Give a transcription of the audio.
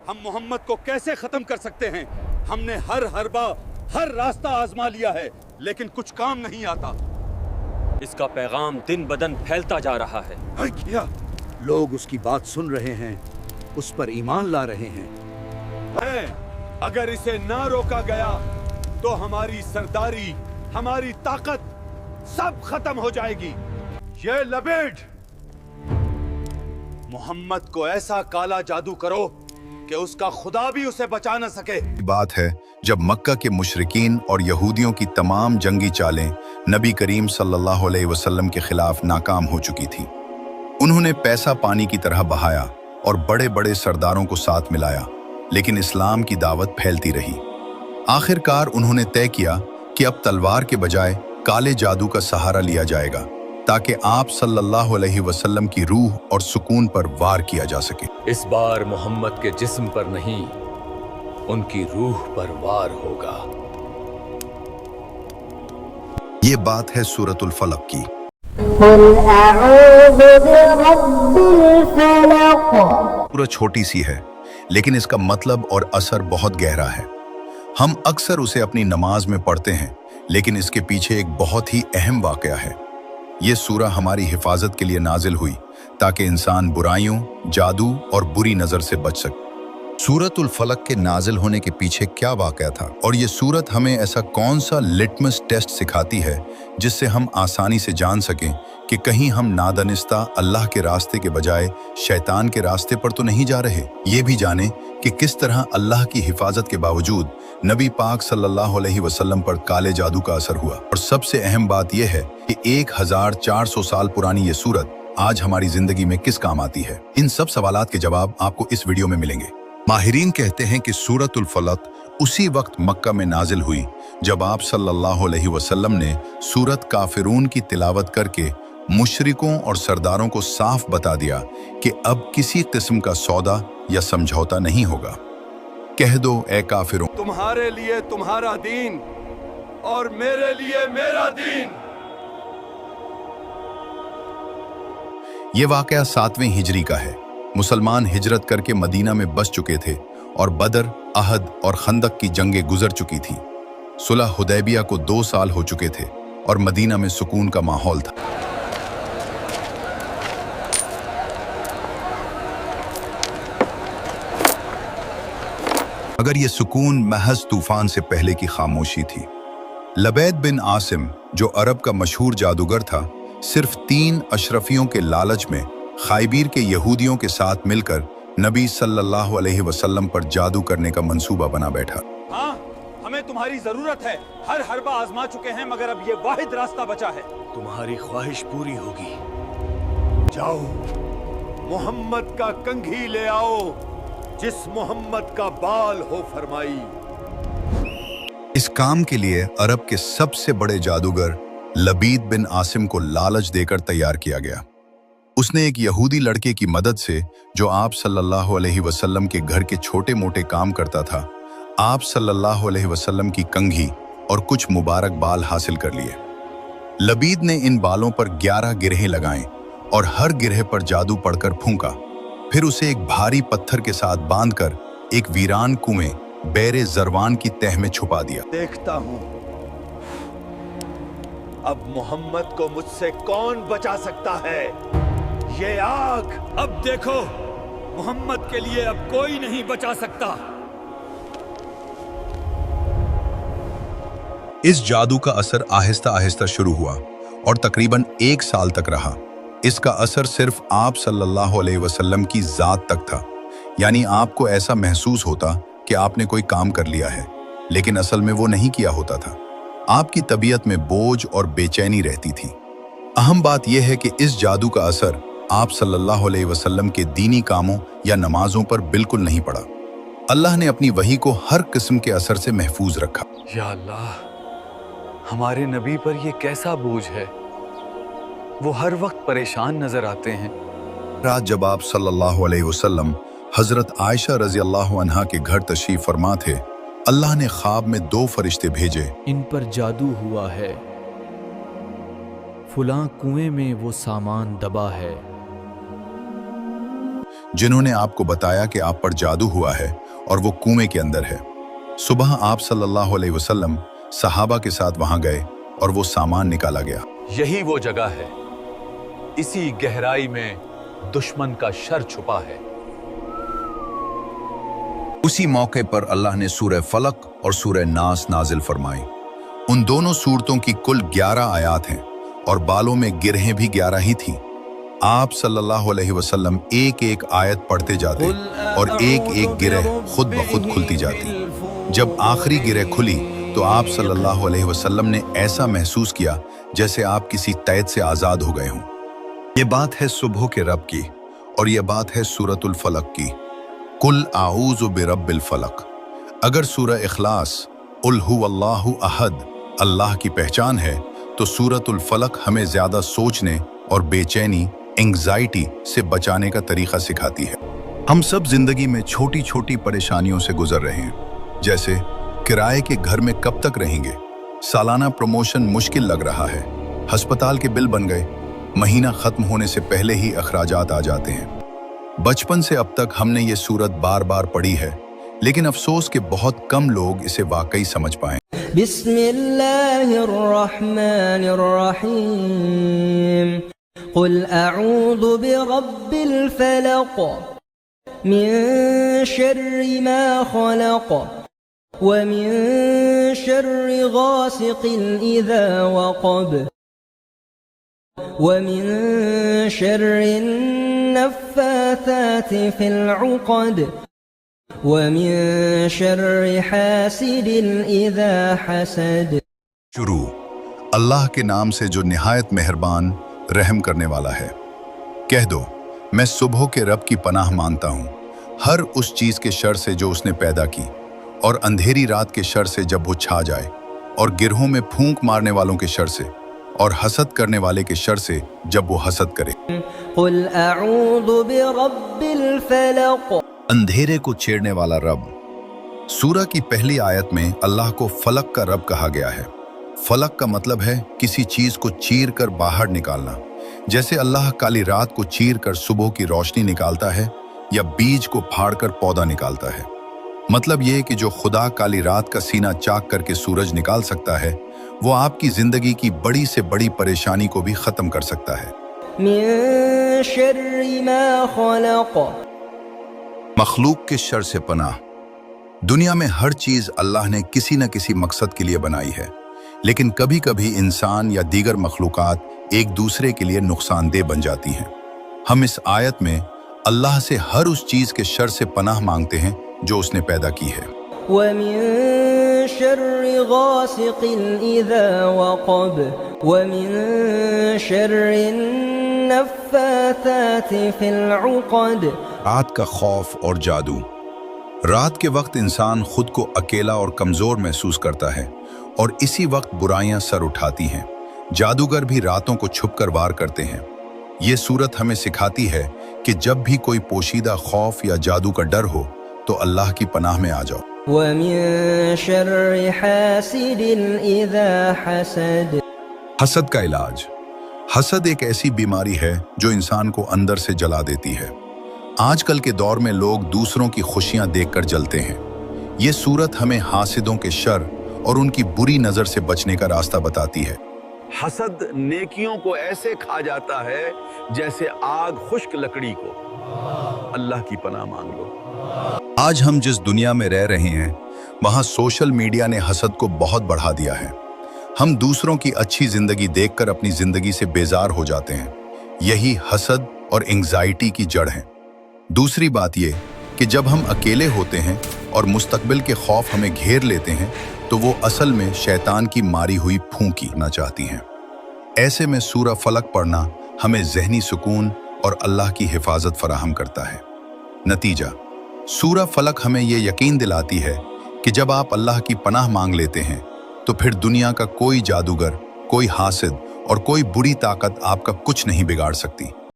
हम मोहम्मद को कैसे खत्म कर सकते हैं? हमने हर हरबा, हर रास्ता आजमा लिया है, लेकिन कुछ काम नहीं आता। इसका पैगाम दिन बदन फैलता जा रहा है। क्या लोग उसकी बात सुन रहे हैं, उस पर ईमान ला रहे हैं। अगर इसे ना रोका गया तो हमारी सरदारी, हमारी ताकत सब खत्म हो जाएगी। ये लबेड, मोहम्मद को ऐसा काला जादू करो कि उसका खुदा भी उसे बचा न सके। बात है जब मक्का के मुशरिकीन और यहूदियों की तमाम जंगी चालें नबी करीम सल्लल्लाहु अलैहि वसल्लम के खिलाफ नाकाम हो चुकी थी। उन्होंने पैसा पानी की तरह बहाया और बड़े बड़े सरदारों को साथ मिलाया, लेकिन इस्लाम की दावत फैलती रही। आखिरकार उन्होंने तय किया कि अब तलवार के बजाय काले जादू का सहारा लिया जाएगा, ताकि आप सल्लल्लाहु अलैहि वसल्लम की रूह और सुकून पर वार किया जा सके। इस बार मोहम्मद के जिस्म पर नहीं, उनकी रूह पर वार होगा। ये बात है सूरतुल फलक की। सूरत छोटी सी है, लेकिन इसका मतलब और असर बहुत गहरा है। हम अक्सर उसे अपनी नमाज में पढ़ते हैं, लेकिन इसके पीछे एक बहुत ही अहम वाकया है। ये सूरा हमारी हिफाजत के लिए नाजिल हुई ताकि इंसान बुराइयों, जादू और बुरी नजर से बच सके। सूरतुल फलक के नाजिल होने के पीछे क्या वाकया था, और ये सूरत हमें ऐसा कौन सा लिटमस टेस्ट सिखाती है जिससे हम आसानी से जान सकें कि कहीं हम नादानिस्ता अल्लाह के रास्ते के बजाय शैतान के रास्ते पर तो नहीं जा रहे। ये भी जानें कि किस तरह अल्लाह की हिफाजत के बावजूद नबी पाक सल्लल्लाहु अलैहि वसल्लम पर काले जादू का असर हुआ। और सबसे अहम बात यह है कि 1400 साल पुरानी ये सूरत आज हमारी जिंदगी में किस काम आती है। इन सब सवालात के जवाब आपको इस वीडियो में मिलेंगे। माहिरीन कहते हैं कि सूरतुल फलक उसी वक्त मक्का में नाजिल हुई जब आप सल्लल्लाहु अलैहि वसल्लम ने सूरत काफिरून की तिलावत करके मुशरिकों और सरदारों को साफ बता दिया कि अब किसी किस्म का सौदा या समझौता नहीं होगा। कह दो ए काफिरों, तुम्हारे लिए तुम्हारा दीन और मेरे लिए मेरा दीन। ये वाकया 7वें हिजरी का है। मुसलमान हिजरत करके मदीना में बस चुके थे और बदर, अहद और खंदक की जंगें गुजर चुकी थी। सुलह हुदैबिया को 2 साल हो चुके थे और मदीना में सुकून का माहौल था। मगर यह सुकून महज तूफान से पहले की खामोशी थी। लबैद बिन आसिम, जो अरब का मशहूर जादूगर था, सिर्फ 3 अशरफियों के लालच में खाइबीर के यहूदियों के साथ मिलकर नबी सल्लल्लाहु अलैहि वसल्लम पर जादू करने का मंसूबा बना बैठा। हाँ, हमें तुम्हारी जरूरत है। हर हरबा आजमा चुके हैं, मगर अब ये वाहिद रास्ता बचा है। तुम्हारी ख्वाहिश पूरी होगी। जाओ, मोहम्मद का कंघी ले आओ, जिस मोहम्मद का बाल हो फरमाई। इस काम के लिए अरब के सबसे बड़े जादूगर लबीद बिन आसिम को लालच देकर तैयार किया गया। उसने एक यहूदी लड़के की मदद से, जो आप सल्लल्लाहु अलैहि वसल्लम के घर के छोटे मोटे काम करता था, आप सल्लल्लाहु अलैहि वसल्लम की कंघी और कुछ मुबारक बाल हासिल कर लिए। लबीद ने इन बालों पर 11 गिरहें लगाएं और हर गिरह पर जादू पढ़कर फूंका। फिर उसे एक भारी पत्थर के साथ बांधकर एक वीरान कुएं बैरे जरवान की तह में छुपा दिया। देखता हूं अब मोहम्मद को मुझसे कौन बचा सकता है। ये आग, अब देखो, मोहम्मद के लिए अब कोई नहीं बचा सकता। इस जादू का असर आहिस्ता आहिस्ता शुरू हुआ और तकरीबन 1 साल तक रहा। इसका असर सिर्फ आप सल्लल्लाहु अलैहि वसल्लम की जात तक था, यानी आपको ऐसा महसूस होता कि आपने कोई काम कर लिया है, लेकिन असल में वो नहीं किया होता था। आपकी तबीयत में बोझ और बेचैनी रहती थी। अहम बात यह है कि इस जादू का असर आप सल्लल्लाहु अलैहि वसल्लम के दीनी कामों या नमाजों पर बिल्कुल नहीं पड़ा। अल्लाह ने अपनी वही को हर किस्म के असर से महफूज रखा। या अल्लाह, हमारे नबी पर ये कैसा बोझ है। वो हर वक्त परेशान नजर आते हैं। रात जब आप सल्लल्लाहु अलैहि वसल्लम हजरत आयशा रजी अल्लाह अन्हा के घर तशरीफ फरमा थे, अल्लाह ने ख्वाब में 2 फरिश्ते भेजे। इन पर जादू हुआ है, फुलां कुएं में वो सामान दबा है। जिन्होंने आपको बताया कि आप पर जादू हुआ है और वो कुएं के अंदर है। सुबह आप सल्लल्लाहु अलैहि वसल्लम सहाबा के साथ वहां गए और वो सामान निकाला गया। यही वो जगह है, इसी गहराई में दुश्मन का शर छुपा है। उसी मौके पर अल्लाह ने सूरह फलक और सूरह नास नाजिल फरमाई। उन दोनों सूरतों की कुल 11 आयात हैं और बालों में गिरहें भी 11 ही थीं। आप सल्लल्लाहु अलैहि वसल्लम एक एक आयत पढ़ते जाते और एक एक गिरह खुद ब खुद खुलती जाती। जब आखिरी गिरह खुली तो आप सल्लल्लाहु अलैहि वसल्लम ने ऐसा महसूस किया जैसे आप किसी कैद से आजाद हो गए हों। ये बात है सुबह के रब की और ये बात है सूरतुल फलक की। कुल आऊज़ु बिरब्बिल फलक। अगर सूरह इखलास उल हुवल्लाहु अहद अल्लाह की पहचान है तो सूरतुल फलक हमें ज्यादा सोचने और बेचैनी एंग्जाइटी से बचाने का तरीका सिखाती है। हम सब जिंदगी में छोटी छोटी परेशानियों से गुजर रहे हैं, जैसे किराए के घर में कब तक रहेंगे, सालाना प्रमोशन मुश्किल लग रहा है, अस्पताल के बिल बन गए, महीना खत्म होने से पहले ही अखराजात आ जाते हैं। बचपन से अब तक हमने ये सूरत बार बार पढ़ी है, लेकिन अफसोस कि बहुत कम लोग इसे वाकई समझ पाए। बिस्मिल्लाहिर्रहमानिर्रहीम। कुल अऊज़ु बिरब्बिल फलक मिन शर्रि मा खलक व मिन शर्रि गासिकिन इज़ा वक़ब व मिन शर्रि नफ़्फ़ाथाति फ़िल उक़द व मिन शर्रि हासिदिन इज़ा हसद। शुरू अल्लाह के नाम से जो निहायत मेहरबान रहम करने वाला है। कह दो, मैं सुबह के रब की पनाह मानता हूँ, हर उस चीज के शर से जो उसने पैदा की, और अंधेरी रात के शर से जब वो छा जाए, और गिरहों में फूंक मारने वालों के शर से, और हसद करने वाले के शर से जब वो हसद करे। कुल अऊज़ु बिरब्बिल फलक। अंधेरे को छेड़ने वाला रब। सूरह की पहली आयत में अल्लाह को फलक का रब कहा गया है। फलक का मतलब है किसी चीज को चीर कर बाहर निकालना, जैसे अल्लाह काली रात को चीर कर सुबह की रोशनी निकालता है या बीज को फाड़ कर पौधा निकालता है। मतलब ये कि जो खुदा काली रात का सीना चाक करके सूरज निकाल सकता है, वो आपकी जिंदगी की बड़ी से बड़ी परेशानी को भी खत्म कर सकता है। मिन शर्रि मा खलक। मखलूक के शर से पनाह। दुनिया में हर चीज अल्लाह ने किसी न किसी मकसद के लिए बनाई है, लेकिन कभी कभी इंसान या दीगर मखलूकात एक दूसरे के लिए नुकसानदेह बन जाती हैं। हम इस आयत में अल्लाह से हर उस चीज के शर से पनाह मांगते हैं जो उसने पैदा की है। वमिन शर्रि गासिकिन इज़ा वक़ब वमिन शर्रि नफ़्फ़ाथाति फ़िल उक़द। रात का खौफ और जादू। रात के वक्त इंसान खुद को अकेला और कमजोर महसूस करता है और इसी वक्त बुराइयां सर उठाती हैं। जादूगर भी रातों को छुपकर वार करते हैं। ये सूरत हमें सिखाती है कि जब भी कोई पोशीदा खौफ या जादू का डर हो तो अल्लाह की पनाह में आ जाओ। वमिन शर्रि हासिदिन इज़ा हसद। हसद का इलाज। हसद एक ऐसी बीमारी है जो इंसान को अंदर से जला देती है। आजकल के दौर में लोग दूसरों की खुशियां देखकर जलते हैं। ये सूरत हमें हासिदों के शर और उनकी बुरी नजर से बचने का रास्ता बताती है। हसद नेकियों को ऐसे खा जाता है जैसे आग खुश्क लकड़ी को। अल्लाह की पनाह मांग लो। आज हम जिस दुनिया में रह रहे हैं वहां सोशल मीडिया ने हसद को बहुत बढ़ा दिया है। हम दूसरों की अच्छी जिंदगी देखकर अपनी जिंदगी से बेजार हो जाते हैं। यही हसद और एंग्जाइटी की जड़ है। दूसरी बात ये कि जब हम अकेले होते हैं और मुस्तकबिल के खौफ हमें घेर लेते हैं तो वो असल में शैतान की मारी हुई फूंकी ना चाहती हैं। ऐसे में सूरह फलक पढ़ना हमें ज़हनी सुकून और अल्लाह की हिफाजत फराहम करता है। नतीजा, सूरह फलक हमें ये यकीन दिलाती है कि जब आप अल्लाह की पनाह मांग लेते हैं तो फिर दुनिया का कोई जादूगर, कोई हासिद और कोई बुरी ताकत आपका कुछ नहीं बिगाड़ सकती।